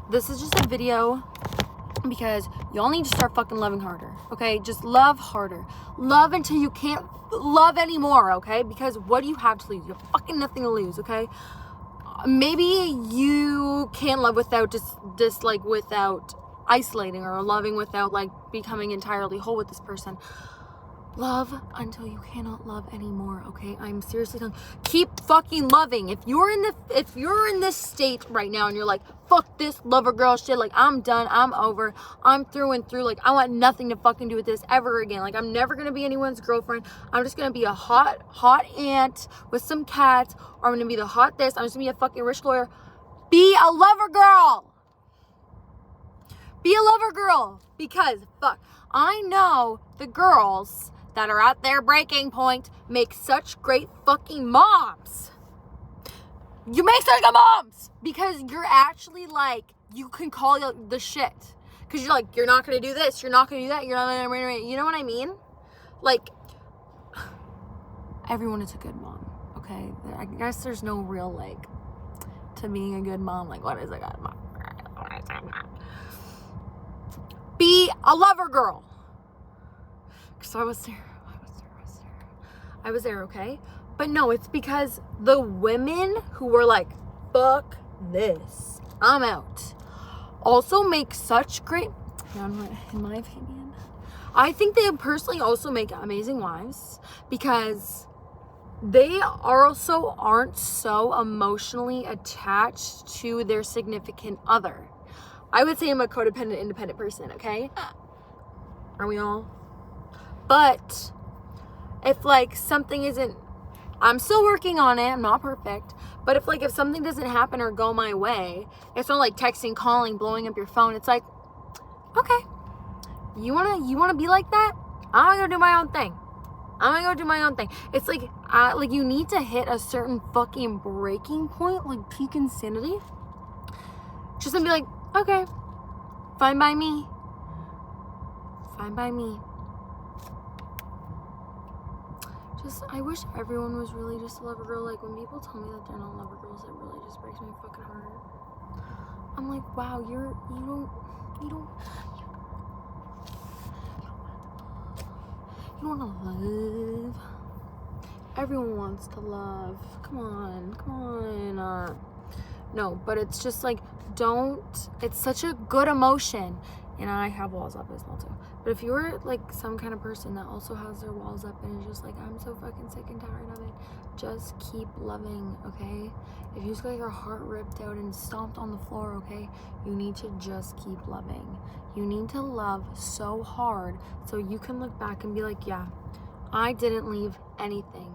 this is just a video because y'all need to start fucking loving harder, okay? Just love harder. Love until you can't love anymore, okay? Because what do you have to lose? You have fucking nothing to lose, okay? Maybe you can't love without just like without isolating, or loving without like becoming entirely whole with this person. Love until you cannot love anymore, okay? I'm seriously telling you, keep fucking loving. If you're in this state right now and you're like, fuck this lover girl shit, like I'm done, I'm over, I'm through and through, like I want nothing to fucking do with this ever again. Like I'm never gonna be anyone's girlfriend. I'm just gonna be a hot aunt with some cats, or I'm gonna be the hot this, I'm just gonna be a fucking rich lawyer. Be a lover girl. Be a lover girl. Because fuck, I know the girls that are at their breaking point make such great fucking moms. You make such good moms because you're actually like, you can call the shit. Because you're like, you're not going to do this, you're not going to do that, you're not going to, you know what I mean? Like, everyone is a good mom, okay? I guess there's no real, like, to being a good mom, like, what is a good mom? Be a lover girl. Because I was there, okay? But no, it's because the women who were like, fuck this, I'm out, also make such great, in my opinion, I think they personally also make amazing wives, because they also aren't so emotionally attached to their significant other. I would say I'm a codependent, independent person, okay? Are we all? But if like something isn't, I'm still working on it, I'm not perfect, but if something doesn't happen or go my way, it's not like texting, calling, blowing up your phone. It's like, okay, you wanna be like that? I'm gonna go do my own thing. It's like, you need to hit a certain fucking breaking point, like peak insanity, just to be like, okay, fine by me. I wish everyone was really just a lover girl. Like, when people tell me that they're not lover girls, it really just breaks my fucking heart. I'm like, wow, you don't want to love. Everyone wants to love. Come on. No, but it's just like, it's such a good emotion. And I have walls up as well too. But if you're like some kind of person that also has their walls up and is just like, I'm so fucking sick and tired of it, just keep loving, okay? If you just got your heart ripped out and stomped on the floor, okay, you need to just keep loving. You need to love so hard so you can look back and be like, yeah, I didn't leave anything.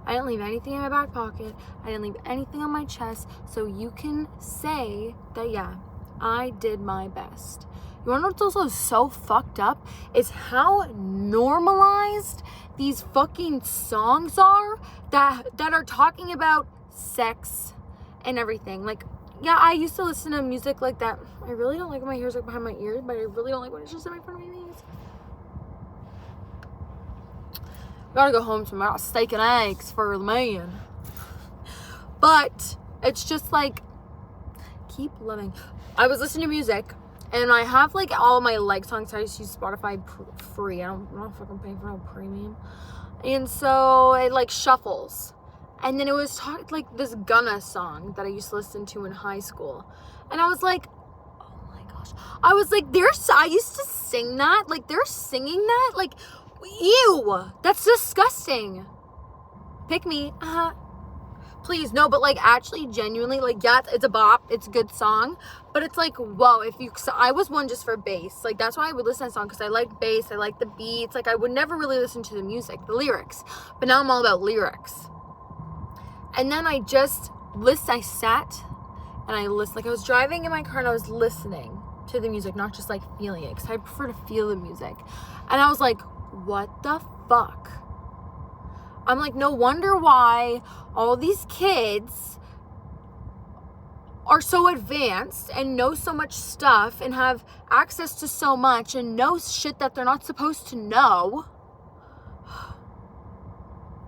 I didn't leave anything in my back pocket. I didn't leave anything on my chest. So you can say that, yeah, I did my best. You wanna know what's also so fucked up? Is how normalized these fucking songs are that are talking about sex and everything. Like, yeah, I used to listen to music like that. I really don't like when my hair's like behind my ears, but I really don't like when it's just in front of my ears. Gotta go home to my steak and eggs for the man. But it's just like, keep loving. I was listening to music, and I have like all my like songs. I just use Spotify free. I'm not fucking paying for no premium. And so it like shuffles. And then it was like this Gunna song that I used to listen to in high school. And I was like, oh my gosh. I was like, I used to sing that. Like, they're singing that? Like, ew. That's disgusting. Pick me. Please, no, but like actually genuinely, like, yeah, it's a bop, it's a good song, but it's like, whoa, I was one just for bass. Like, that's why I would listen to that song, because I like bass, I like the beats. Like, I would never really listen to the music, the lyrics, but now I'm all about lyrics. And then I sat and I listened. Like, I was driving in my car and I was listening to the music, not just like feeling it, because I prefer to feel the music. And I was like, what the fuck? I'm like, no wonder why all these kids are so advanced and know so much stuff and have access to so much and know shit that they're not supposed to know.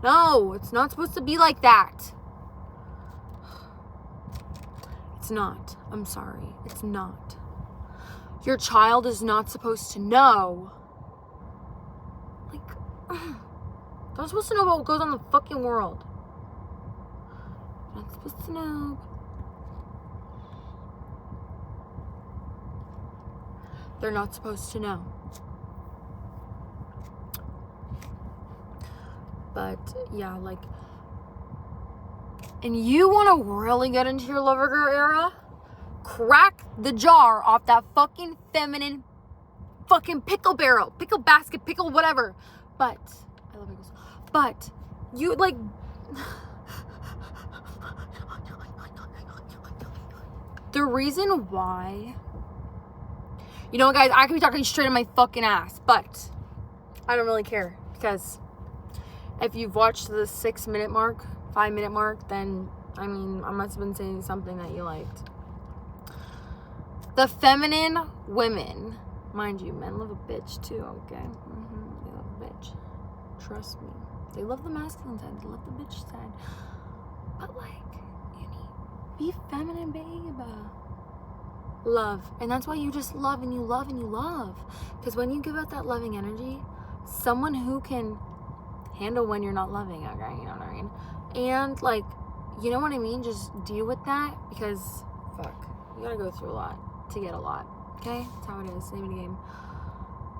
No, it's not supposed to be like that. It's not. I'm sorry. It's not. Your child is not supposed to know. Like, they're not supposed to know about what goes on in the fucking world. They're not supposed to know. They're not supposed to know. But yeah, like, and you want to really get into your lover girl era? Crack the jar off that fucking feminine fucking pickle barrel, pickle basket, pickle whatever. But I love pickles. But you like the reason why, you know, guys, I could be talking straight in my fucking ass, but I don't really care, because if you've watched the 6 minute mark, 5 minute mark, then I mean, I must have been saying something that you liked. The feminine women, mind you, men love a bitch too, okay? They love a bitch. Trust me. They love the masculine side, they love the bitch side. But like, you need, be feminine, babe. Love. And that's why you just love and you love and you love. Because when you give out that loving energy, someone who can handle when you're not loving, okay? You know what I mean? And like, you know what I mean? Just deal with that, because fuck, you gotta go through a lot to get a lot. Okay? That's how it is. Name of the game.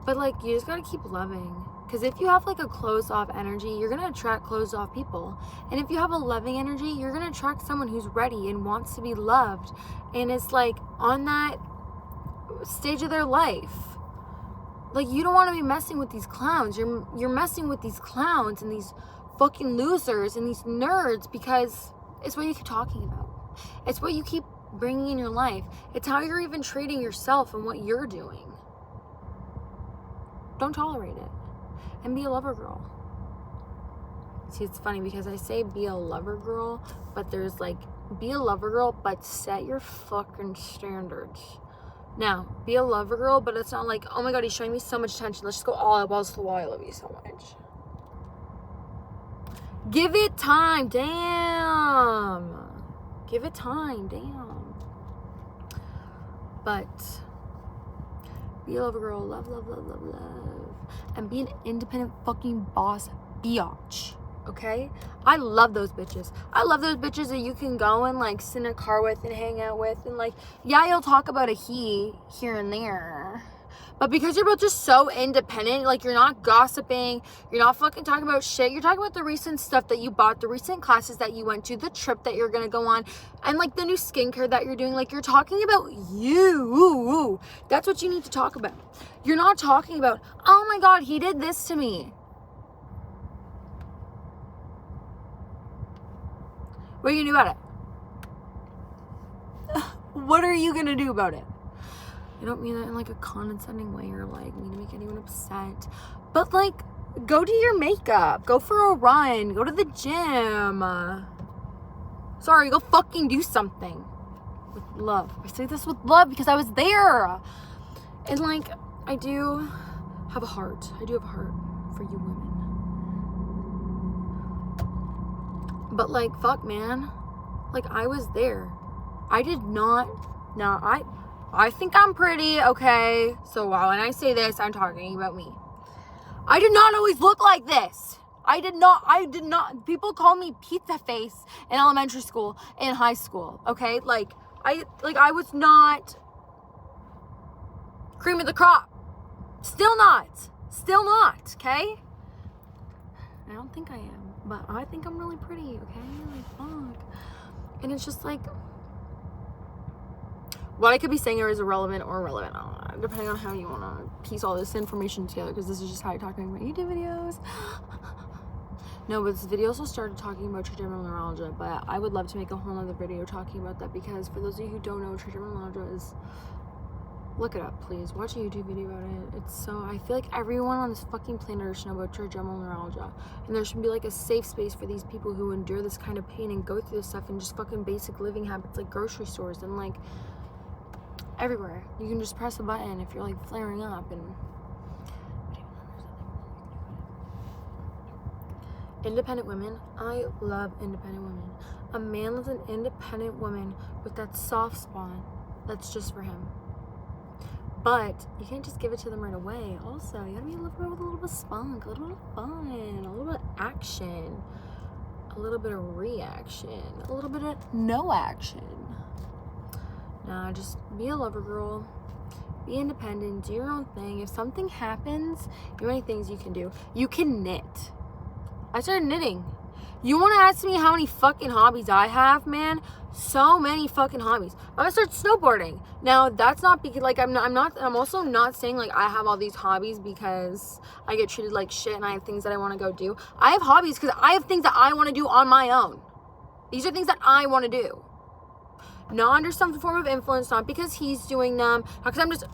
But like, you just gotta keep loving. Because if you have like a closed off energy, you're gonna attract closed off people. And if you have a loving energy, you're gonna attract someone who's ready and wants to be loved. And it's like on that stage of their life. Like, you don't want to be messing with these clowns. You're messing with these clowns and these fucking losers and these nerds, because it's what you keep talking about. It's what you keep bringing in your life. It's how you're even treating yourself and what you're doing. Don't tolerate it. And be a lover girl. See, it's funny because I say be a lover girl, but there's like, be a lover girl, but set your fucking standards. Now, be a lover girl, but it's not like, oh my god, he's showing me so much attention, let's just go all out balls to the wall, I love you so much. Give it time, damn. Give it time, damn. But be a lover girl, love, love, love, love, love. And be an independent fucking boss biatch. Okay? I love those bitches. I love those bitches that you can go and like sit in a car with and hang out with, and like, yeah, you'll talk about a he here and there, but because you're both just so independent, like, you're not gossiping, you're not fucking talking about shit, you're talking about the recent stuff that you bought, the recent classes that you went to, the trip that you're gonna go on, and like the new skincare that you're doing. Like, you're talking about you. That's what you need to talk about. You're not talking about, oh my god, he did this to me. What are you gonna do about it? What are you gonna do about it? I don't mean that in like a condescending way or like mean to make anyone upset. But like, go do your makeup. Go for a run. Go to the gym. Sorry, go fucking do something. With love. I say this with love because I was there. And like, I do have a heart. I do have a heart for you women. But like, fuck, man. Like, I was there. I did not. Now, I think I'm pretty, okay? So when I say this, I'm talking about me. I did not always look like this. I did not. People call me pizza face in elementary school, in high school, okay? Like, I was not cream of the crop. Still not, okay? I don't think I am. But I think I'm really pretty, okay? Like, fuck. And it's just like, what I could be saying here is irrelevant or relevant, I don't know, depending on how you want to piece all this information together, because this is just how I talk in my YouTube videos. No, but this video also started talking about trigeminal neuralgia, but I would love to make a whole other video talking about that, because for those of you who don't know, trigeminal neuralgia is, look it up, please. Watch a YouTube video about it. It's so, I feel like everyone on this fucking planet should know about trigeminal neuralgia. And there should be like a safe space for these people who endure this kind of pain and go through this stuff, and just fucking basic living habits like grocery stores and like everywhere. You can just press a button if you're like flaring up. And independent women. I love independent women. A man loves an independent woman with that soft spot that's just for him. But you can't just give it to them right away. Also, you gotta be a little bit with a little bit of spunk, a little bit of fun, a little bit of action, a little bit of reaction, a little bit of no action. Nah, just be a lover girl. Be independent. Do your own thing. If something happens, there are many things you can do. You can knit. I started knitting. You want to ask me how many fucking hobbies I have, man? So many fucking hobbies. I'm gonna start snowboarding. Now, that's not because, like, I'm also not saying, like, I have all these hobbies because I get treated like shit and I have things that I want to go do. I have hobbies because I have things that I want to do on my own. These are things that I want to do. Not under some form of influence, not because he's doing them, not because I'm just,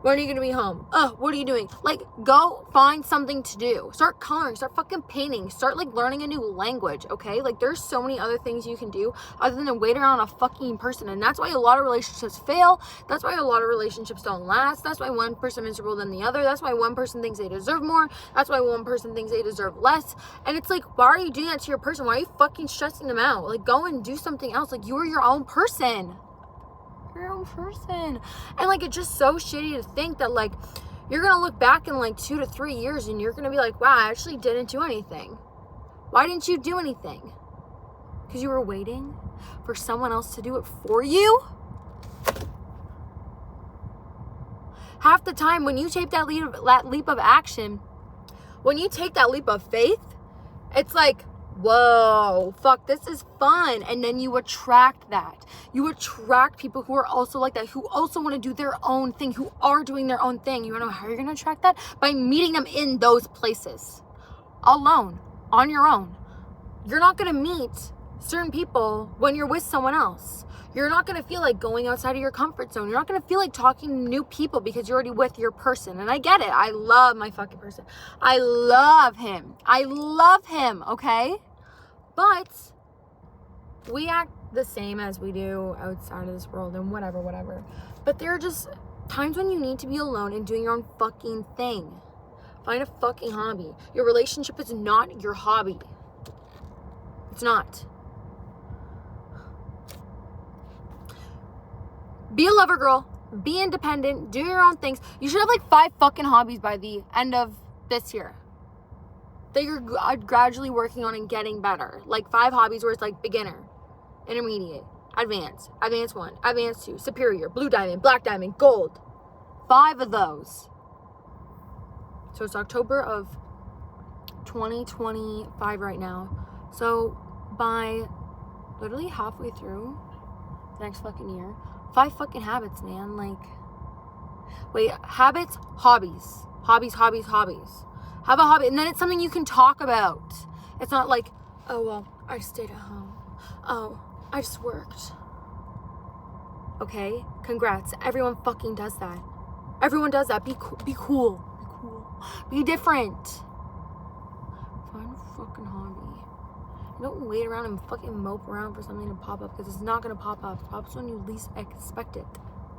when are you gonna be home? What are you doing? Like, go find something to do. Start coloring, start fucking painting, start, like, learning a new language, okay? Like, there's so many other things you can do other than to wait around a fucking person. And that's why a lot of relationships fail. That's why a lot of relationships don't last. That's why one person is miserable than the other. That's why one person thinks they deserve more. That's why one person thinks they deserve less. And it's like, why are you doing that to your person? Why are you fucking stressing them out? Like, go and do something else. Like, you are your own person. Your own person. And, like, it's just so shitty to think that, like, you're gonna look back in like 2 to 3 years and you're gonna be like, wow, I actually didn't do anything. Why didn't you do anything? Because you were waiting for someone else to do it for you? Half the time when you take that leap of action, when you take that leap of faith, it's like, whoa, fuck, this is fun. And then you attract that. You attract people who are also like that, who also want to do their own thing, who are doing their own thing. You want to know how you're going to attract that? By meeting them in those places. Alone. On your own. You're not going to meet certain people when you're with someone else. You're not going to feel like going outside of your comfort zone. You're not going to feel like talking to new people because you're already with your person. And I get it. I love my fucking person. I love him. I love him, okay? But we act the same as we do outside of this world and whatever. But there are just times when you need to be alone and doing your own fucking thing. Find a fucking hobby. Your relationship is not your hobby. It's not. Be a lover girl. Be independent. Do your own things. You should have like 5 fucking hobbies by the end of this year that you're gradually working on and getting better. Like 5 hobbies where it's like beginner, intermediate, advanced, advanced 1, advanced 2, superior, blue diamond, black diamond, gold. 5 of those. So it's October of 2025 right now. So by literally halfway through the next fucking year, 5 fucking habits, man. Like, wait, habits, hobbies. Hobbies. Have a hobby, and then it's something you can talk about. It's not like, oh, well, I stayed at home. Oh, I just worked. Okay, congrats. Everyone fucking does that. Everyone does that. Be cool. Be different. Find a fucking hobby. Don't wait around and fucking mope around for something to pop up, because it's not gonna pop up. It pops when you least expect it.